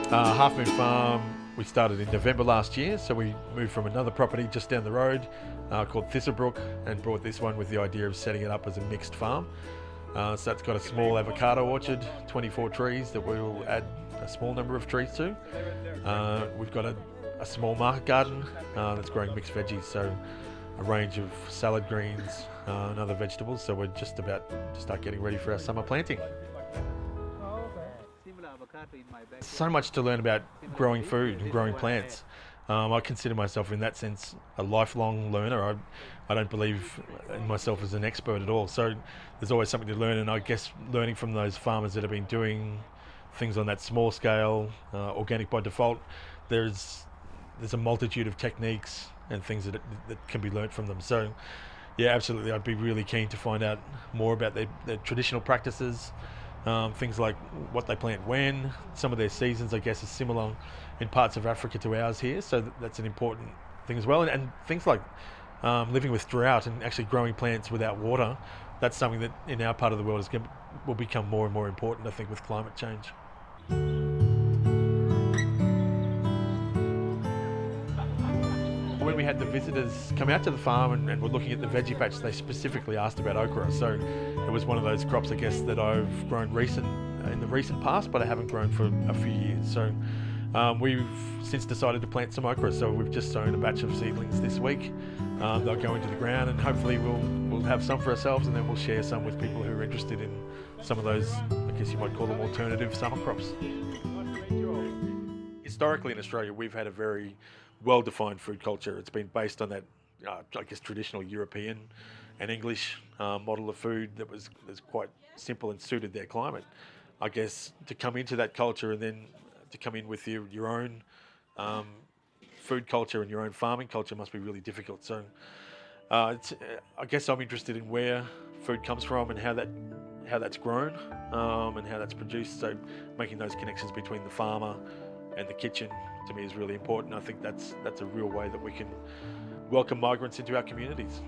Half Moon Farm, we started in November last year, so we moved from another property just down the road called Thistlebrook and brought this one with the idea of setting it up as a mixed farm. So it's got a small avocado orchard, 24 trees that we'll add a small number of trees to. We've got a small market garden that's growing mixed veggies, so a range of salad greens and other vegetables. So we're just about to start getting ready for our summer planting. So much to learn about growing food and growing plants. I consider myself in that sense a lifelong learner. I don't believe in myself as an expert at all. So there's always something to learn, and I guess learning from those farmers that have been doing things on that small scale, organic by default, there's a multitude of techniques and things that can be learnt from them. So yeah, absolutely, I'd be really keen to find out more about their traditional practices. Things like what they plant when, some of their seasons I guess are similar in parts of Africa to ours here, so that's an important thing as well. And things like living with drought and actually growing plants without water, that's something that in our part of the world will become more and more important, I think, with climate change. When we had the visitors come out to the farm and were looking at the veggie patch, they specifically asked about okra. So it was one of those crops, I guess, that I've grown in the recent past, but I haven't grown for a few years. So we've since decided to plant some okra. So we've just sown a batch of seedlings this week. They'll go into the ground, and hopefully we'll have some for ourselves, and then we'll share some with people who are interested in some of those, I guess you might call them alternative summer crops. Historically in Australia, we've had a very well-defined food culture. It's been based on that, I guess, traditional European and English model of food that's quite simple and suited their climate. I guess to come into that culture and then to come in with your own food culture and your own farming culture must be really difficult. So I guess I'm interested in where food comes from and how that's grown and how that's produced. So making those connections between the farmer and the kitchen to me is really important. I think that's a real way that we can welcome migrants into our communities.